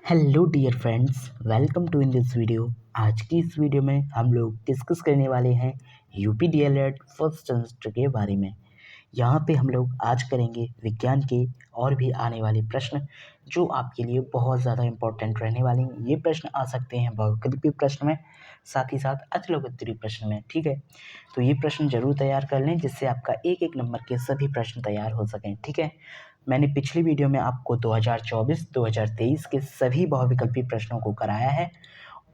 Hello dear friends, welcome to in this video. आज की इस वीडियो में हम लोग डिस्कस करने वाले हैं यूपी डीएलएड फर्स्ट सेमेस्टर के बारे में। यहाँ पे हम लोग आज करेंगे विज्ञान के और भी आने वाले प्रश्न जो आपके लिए बहुत ज़्यादा इम्पोर्टेंट रहने वाले हैं। ये प्रश्न आ सकते हैं बहुविकल्पीय प्रश्न में, साथ ही साथ अचलोकोत्तरीय प्रश्न में। ठीक है, तो ये प्रश्न जरूर तैयार कर लें जिससे आपका एक एक नंबर के सभी प्रश्न तैयार हो सकें। ठीक है, मैंने पिछली वीडियो में आपको 2024-2023 के सभी बहुविकल्पी प्रश्नों को कराया है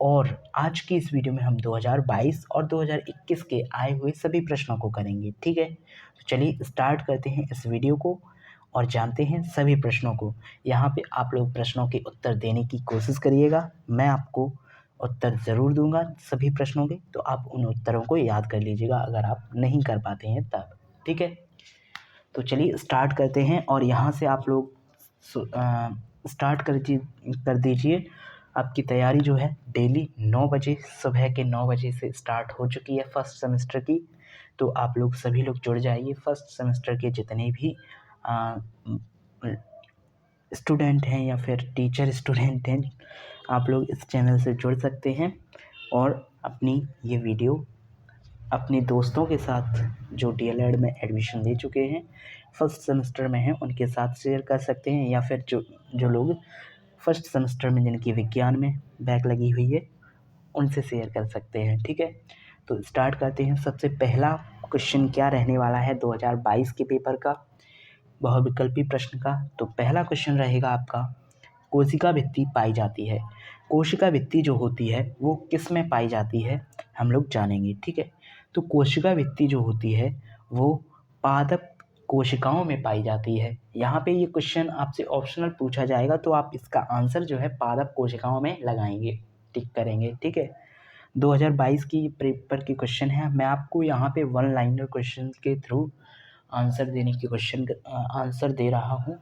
और आज की इस वीडियो में हम 2022 और 2021 के आए हुए सभी प्रश्नों को करेंगे। ठीक है, तो चलिए स्टार्ट करते हैं इस वीडियो को और जानते हैं सभी प्रश्नों को। यहाँ पे आप लोग प्रश्नों के उत्तर देने की कोशिश करिएगा, मैं आपको उत्तर ज़रूर दूंगा सभी प्रश्नों के, तो आप उन उत्तरों को याद कर लीजिएगा अगर आप नहीं कर पाते हैं तब। ठीक है, तो चलिए स्टार्ट करते हैं और यहाँ से आप लोग स्टार्ट कर दीजिए। आपकी तैयारी जो है डेली 9 बजे, सुबह के 9 बजे से स्टार्ट हो चुकी है फर्स्ट सेमेस्टर की। तो आप लोग सभी लोग जुड़ जाइए। फर्स्ट सेमेस्टर के जितने भी स्टूडेंट हैं या फिर टीचर स्टूडेंट हैं, आप लोग इस चैनल से जुड़ सकते हैं और अपनी ये वीडियो अपने दोस्तों के साथ जो डीएलएड में एडमिशन ले चुके हैं, फर्स्ट सेमेस्टर में हैं, उनके साथ शेयर कर सकते हैं, या फिर जो लोग फर्स्ट सेमेस्टर में जिनकी विज्ञान में बैक लगी हुई है उनसे शेयर कर सकते हैं। ठीक है, तो स्टार्ट करते हैं। सबसे पहला क्वेश्चन क्या रहने वाला है 2022 के पेपर का, बहुविकल्पी प्रश्न का। तो पहला क्वेश्चन रहेगा आपका, कोशिका भित्ति पाई जाती है। कोशिका भित्ति जो होती है वो किस में पाई जाती है हम लोग जानेंगे। ठीक है, तो कोशिका भित्ति जो होती है वो पादप कोशिकाओं में पाई जाती है। यहाँ पे ये क्वेश्चन आपसे ऑप्शनल पूछा जाएगा तो आप इसका आंसर जो है पादप कोशिकाओं में लगाएंगे, टिक करेंगे। ठीक है, 2022 की पेपर की क्वेश्चन है। मैं आपको यहाँ पे वन लाइनर क्वेश्चन के थ्रू आंसर देने की आंसर दे रहा हूँ।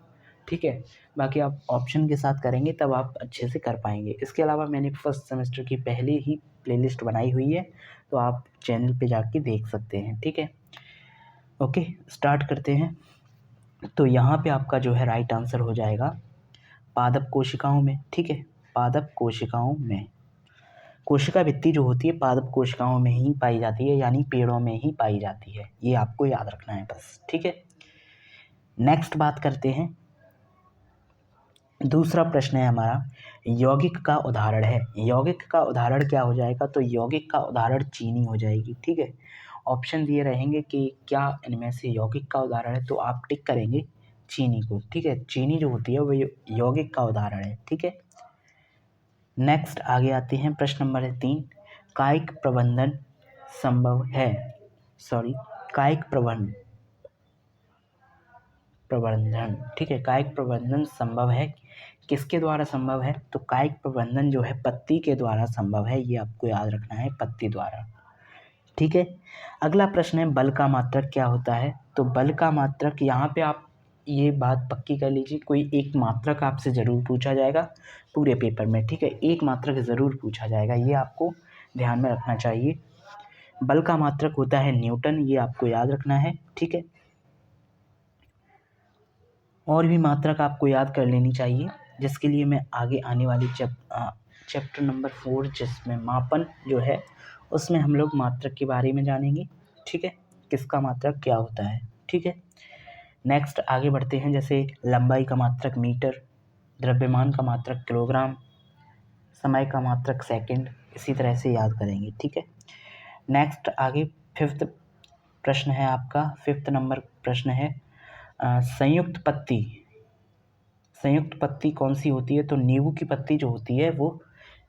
ठीक है, बाकी आप ऑप्शन के साथ करेंगे तब आप अच्छे से कर पाएंगे। इसके अलावा मैंने फर्स्ट सेमेस्टर की पहले ही प्लेलिस्ट बनाई हुई है, तो आप चैनल पे जाके देख सकते हैं। ठीक है, ओके स्टार्ट करते हैं। तो यहाँ पे आपका जो है राइट आंसर हो जाएगा पादप कोशिकाओं में। ठीक है, पादप कोशिकाओं में कोशिका भित्ति जो होती है पादप कोशिकाओं में ही पाई जाती है, यानी पेड़ों में ही पाई जाती है। ये आपको याद रखना है बस। ठीक है, नेक्स्ट बात करते हैं। दूसरा प्रश्न है हमारा, यौगिक का उदाहरण है। यौगिक का उदाहरण क्या हो जाएगा, तो यौगिक का उदाहरण चीनी हो जाएगी। ठीक है, ऑप्शन दिए रहेंगे कि क्या इनमें से यौगिक का उदाहरण है, तो आप टिक करेंगे चीनी को। ठीक है, चीनी जो होती है वो यौगिक का उदाहरण है। ठीक है, नेक्स्ट आगे आते हैं। प्रश्न नंबर 3, कायिक प्रबंधन संभव है। कायिक प्रबंधन। ठीक है, कायिक प्रबंधन संभव है, किसके द्वारा संभव है, तो कायिक प्रबंधन जो है पत्ती के द्वारा संभव है। ये आपको याद रखना है, पत्ती द्वारा। ठीक है, अगला प्रश्न है, बल का मात्रक क्या होता है। तो बल का मात्रक, यहाँ पे आप ये बात पक्की कर लीजिए, कोई एक मात्रक आपसे ज़रूर पूछा जाएगा पूरे पेपर में। ठीक है, एक मात्रक ज़रूर पूछा जाएगा, ये आपको ध्यान में रखना चाहिए। बल का मात्रक होता है न्यूटन, ये आपको याद रखना है। ठीक है, और भी मात्रक आपको याद कर लेनी चाहिए, जिसके लिए मैं आगे आने वाली चैप्टर नंबर 4 जिसमें मापन जो है उसमें हम लोग मात्रक के बारे में जानेंगे। ठीक है, किसका मात्रक क्या होता है। ठीक है, नेक्स्ट आगे बढ़ते हैं। जैसे लंबाई का मात्रक मीटर, द्रव्यमान का मात्रक किलोग्राम, समय का मात्रक सेकंड, इसी तरह से याद करेंगे। ठीक है, नेक्स्ट आगे फिफ्थ प्रश्न है आपका, फिफ्थ नंबर प्रश्न है, संयुक्त पत्ती। संयुक्त पत्ती कौन सी होती है, तो नींबू की पत्ती जो होती है वो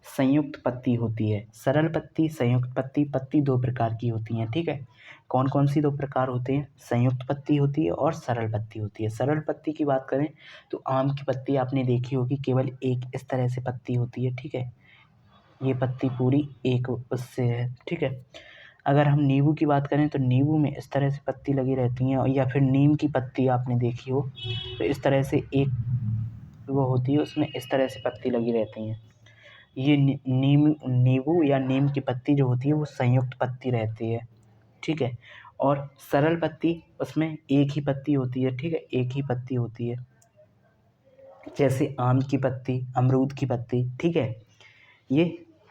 संयुक्त पत्ती होती है। सरल पत्ती, संयुक्त पत्ती, पत्ती दो प्रकार की होती हैं। ठीक है, कौन कौन सी दो प्रकार होते हैं, संयुक्त पत्ती होती है और सरल पत्ती होती है। सरल पत्ती की बात करें तो आम की पत्ती आपने देखी होगी, केवल एक इस तरह से पत्ती होती है। ठीक है, ये पत्ती पूरी एक उससे है। ठीक है, अगर हम नींबू की बात करें तो नींबू में इस तरह से पत्ती लगी रहती हैं, या फिर नीम की पत्ती आपने देखी हो तो इस तरह से एक वो होती है, उसमें इस तरह से पत्ती लगी रहती हैं। ये नींबू या नीम की पत्ती जो होती है वो संयुक्त पत्ती रहती है। ठीक है, और सरल पत्ती उसमें एक ही पत्ती होती है। ठीक है, एक ही पत्ती होती है। जैसे आम की पत्ती, अमरूद की पत्ती, ठीक है। ये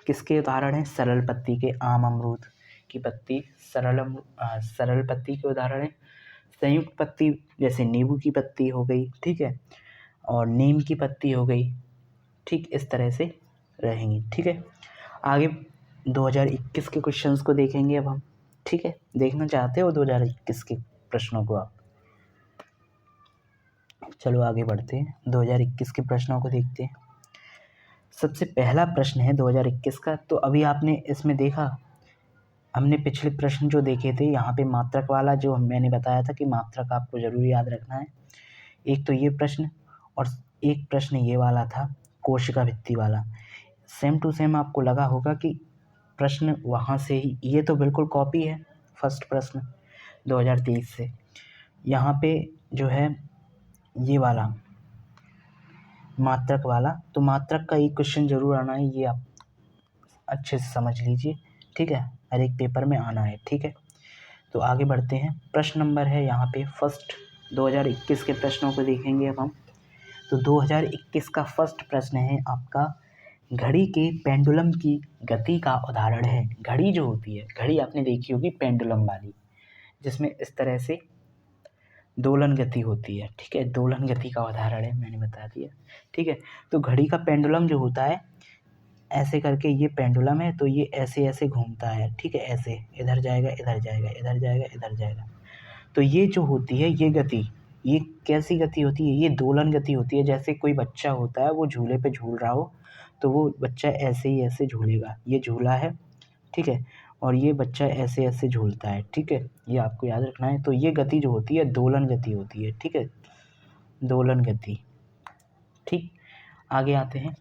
किसके उदाहरण हैं? सरल पत्ती के। आम, अमरूद की पत्ती सरल पत्ती के उदाहरण हैं। संयुक्त पत्ती जैसे नींबू की पत्ती हो गई, ठीक है, और नीम की पत्ती हो गई, ठीक, इस तरह से रहेंगी, ठीक है। आगे 2021 के क्वेश्चंस को देखेंगे अब हम, ठीक है। देखना चाहते हो 2021 के प्रश्नों को आप? चलो आगे बढ़ते हैं, 2021 के प्रश्नों को देखते हैं। सबसे पहला प्रश्न है 2021 का। तो अभी आपने इसमें देखा, हमने पिछले प्रश्न जो देखे थे यहाँ पे मात्रक वाला, जो मैंने बताया था कि मात्रक आपको ज़रूर याद रखना है। एक तो ये प्रश्न, और एक प्रश्न ये वाला था कोशिका भित्ति वाला। सेम टू सेम आपको लगा होगा कि प्रश्न वहाँ से ही, ये तो बिल्कुल कॉपी है फर्स्ट प्रश्न 2023 से। यहाँ पे जो है ये वाला मात्रक वाला, तो मात्रक का एक क्वेश्चन ज़रूर आना है, ये आप अच्छे से समझ लीजिए, ठीक है। हर एक पेपर में आना है, ठीक है। तो आगे बढ़ते हैं। प्रश्न नंबर है यहाँ पे फर्स्ट, 2021 के प्रश्नों को देखेंगे अब हम। तो 2021 का फर्स्ट प्रश्न है आपका, घड़ी के पेंडुलम की गति का उदाहरण है। घड़ी जो होती है, घड़ी आपने देखी होगी पेंडुलम वाली, जिसमें इस तरह से दोलन गति होती है, ठीक है। दोलन गति का उदाहरण है, मैंने बता दिया, ठीक है। तो घड़ी का पेंडुलम जो होता है, ऐसे करके ये पेंडुलम है, तो ये ऐसे ऐसे घूमता है, ठीक है, ऐसे इधर जाएगा, इधर जाएगा, इधर जाएगा, इधर जाएगा। तो ये जो होती है ये गति, ये कैसी गति होती है? ये दोलन गति होती है। जैसे कोई बच्चा होता है, वो झूले पे झूल रहा हो, तो वो बच्चा ऐसे ही ऐसे झूलेगा। ये झूला है, ठीक है, और ये बच्चा ऐसे ऐसे झूलता है, ठीक है। ये आपको याद रखना है। तो ये गति जो होती है दोलन गति होती है, ठीक है, दोलन गति, ठीक। आगे आते हैं,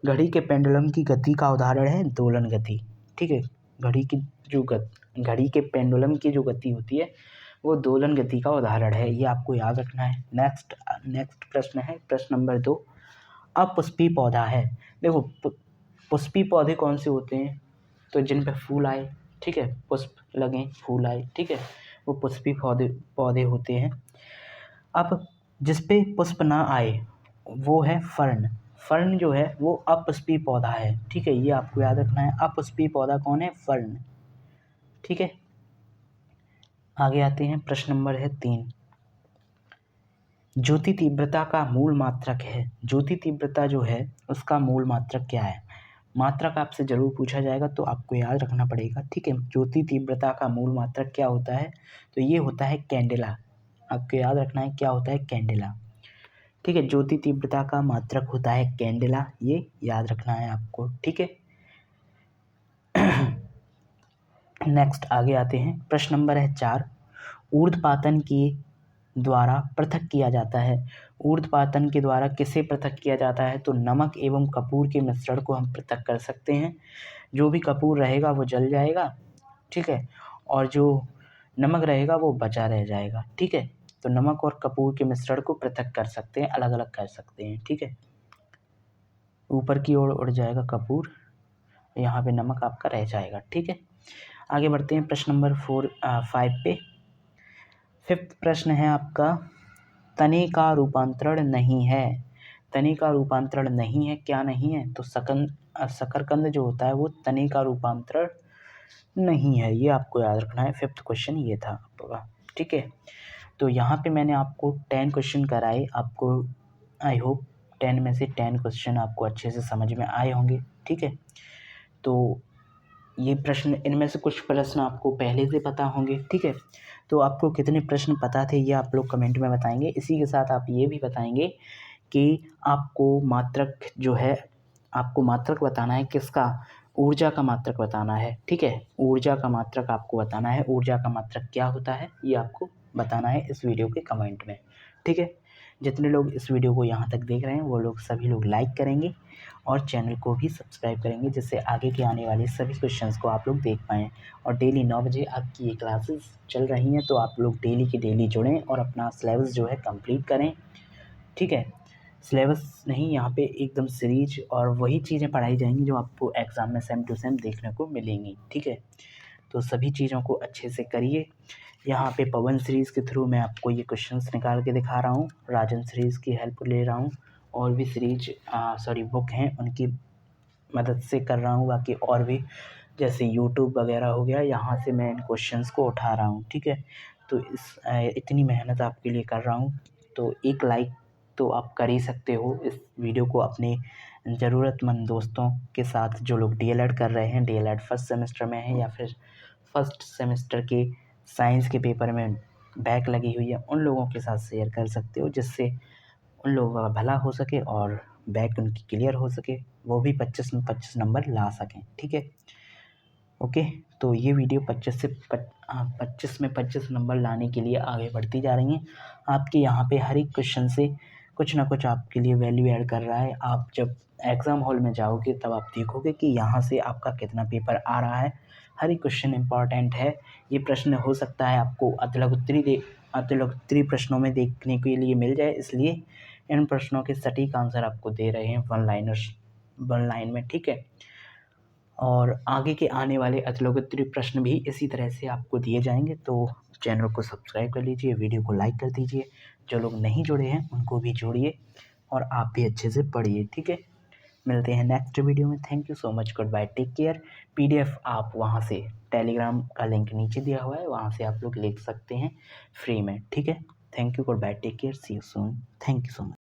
घड़ी के पेंडुलम की गति का उदाहरण है दोलन गति, ठीक है। घड़ी के पेंडुलम की जो गति होती है वो दोलन गति का उदाहरण है, ये आपको याद रखना है। नेक्स्ट प्रश्न है प्रश्न नंबर 2, अपुष्पी पौधा है। देखो पुष्पी पौधे कौन से होते हैं? तो जिन पे फूल आए, ठीक है, पुष्प लगे, फूल आए, ठीक है, वो पुष्पी पौधे होते हैं। अब जिस पे पुष्प ना आए वो है फर्न। फर्न जो है वो अपुष्पी पौधा है, ठीक है, ये आपको याद रखना है। अपुष्पी पौधा कौन है? फर्न, ठीक है। आगे आते हैं, प्रश्न नंबर है 3, ज्योति तीव्रता का मूल मात्रक है। ज्योति तीव्रता जो है उसका मूल मात्रक क्या है? मात्रक आपसे ज़रूर पूछा जाएगा, तो आपको याद रखना पड़ेगा, ठीक है। ज्योति तीव्रता का मूल मात्रक क्या होता है? तो ये होता है कैंडेला। आपको याद रखना है क्या होता है? कैंडेला, ठीक है। ज्योति तीव्रता का मात्रक होता है कैंडेला, ये याद रखना है आपको, ठीक है। नेक्स्ट आगे आते हैं, प्रश्न नंबर है 4, ऊर्ध्वपातन के द्वारा पृथक किया जाता है। ऊर्ध्वपातन के द्वारा किसे पृथक किया जाता है? तो नमक एवं कपूर के मिश्रण को हम पृथक कर सकते हैं। जो भी कपूर रहेगा वो जल जाएगा, ठीक है, और जो नमक रहेगा वो बचा रह जाएगा, ठीक है। तो नमक और कपूर के मिश्रण को पृथक कर सकते हैं, अलग अलग कर सकते हैं, ठीक है। ऊपर की ओर उड़ जाएगा कपूर, यहाँ पे नमक आपका रह जाएगा, ठीक है। आगे बढ़ते हैं प्रश्न नंबर 5 पे। 5th प्रश्न है आपका, तने का रूपांतरण नहीं है। तने का रूपांतरण नहीं है, क्या नहीं है? तो शकरकंद जो होता है वो तने का रूपांतरण नहीं है, ये आपको याद रखना है। 5th क्वेश्चन ये था आपका, ठीक है। तो यहाँ पे मैंने आपको 10 क्वेश्चन कराए, आपको आई होप 10 में से 10 क्वेश्चन आपको अच्छे से समझ में आए होंगे, ठीक है। तो ये प्रश्न, इनमें से कुछ प्रश्न आपको पहले से पता होंगे, ठीक है। तो आपको कितने प्रश्न पता थे ये आप लोग कमेंट में बताएंगे। इसी के साथ आप ये भी बताएंगे कि आपको मात्रक जो है, आपको मात्रक बताना है किसका? ऊर्जा का मात्रक बताना है, ठीक है। ऊर्जा का मात्रक आपको बताना है। ऊर्जा का मात्रक क्या होता है ये आपको बताना है इस वीडियो के कमेंट में, ठीक है। जितने लोग इस वीडियो को यहाँ तक देख रहे हैं वो लोग सभी लोग लाइक करेंगे और चैनल को भी सब्सक्राइब करेंगे, जिससे आगे के आने वाले सभी क्वेश्चंस को आप लोग देख पाएँ। और डेली 9 बजे आपकी ये क्लासेस चल रही हैं, तो आप लोग डेली की डेली जुड़ें और अपना सिलेबस जो है कंप्लीट करें, ठीक है। सिलेबस नहीं, यहाँ पे एकदम सीरीज और वही चीज़ें पढ़ाई जाएंगी जो आपको एग्ज़ाम में सेम टू सेम देखने को मिलेंगी, ठीक है। तो सभी चीज़ों को अच्छे से करिए। यहाँ पे पवन सीरीज़ के थ्रू मैं आपको ये क्वेश्चंस निकाल के दिखा रहा हूँ, राजन सीरीज़ की हेल्प ले रहा हूँ, और भी सीरीज बुक हैं उनकी मदद से कर रहा हूँ। बाकी और भी जैसे यूट्यूब वगैरह हो गया, यहाँ से मैं इन क्वेश्चंस को उठा रहा हूँ, ठीक है। तो इतनी मेहनत आपके लिए कर रहा हूँ, तो एक लाइक तो आप कर ही सकते हो इस वीडियो को अपने ज़रूरतमंद दोस्तों के साथ, जो लोग डीएलएड कर रहे हैं, डीएलएड फर्स्ट सेमेस्टर में हैं या फिर फर्स्ट सेमेस्टर के साइंस के पेपर में बैक लगी हुई है, उन लोगों के साथ शेयर कर सकते हो, जिससे उन लोगों का भला हो सके और बैक उनकी क्लियर हो सके, वो भी 25 में 25 नंबर ला सकें, ठीक है। ओके, तो ये वीडियो 25 में 25 नंबर लाने के लिए आगे बढ़ती जा रही हैं। आपके यहाँ पे हर एक क्वेश्चन से कुछ ना कुछ आपके लिए वैल्यू ऐड कर रहा है। आप जब एग्ज़ाम हॉल में जाओगे तब आप देखोगे कि यहाँ से आपका कितना पेपर आ रहा है। हर एक क्वेश्चन इम्पॉर्टेंट है। ये प्रश्न हो सकता है आपको अतिलोकोत्तरी प्रश्नों में देखने के लिए मिल जाए, इसलिए इन प्रश्नों के सटीक आंसर आपको दे रहे हैं वन लाइन में, ठीक है। और आगे के आने वाले अतिलोकोत्तरी प्रश्न भी इसी तरह से आपको दिए जाएंगे। तो चैनल को सब्सक्राइब कर लीजिए, वीडियो को लाइक कर दीजिए, जो लोग नहीं जुड़े हैं उनको भी जोड़िए और आप भी अच्छे से पढ़िए, ठीक है। मिलते हैं नेक्स्ट वीडियो में। Thank you so much, good bye, take care. PDF आप वहाँ से, टेलीग्राम का लिंक नीचे दिया हुआ है, वहाँ से आप लोग लिख सकते हैं फ्री में, ठीक है। Thank you, good bye, take care, see you soon, thank you so much.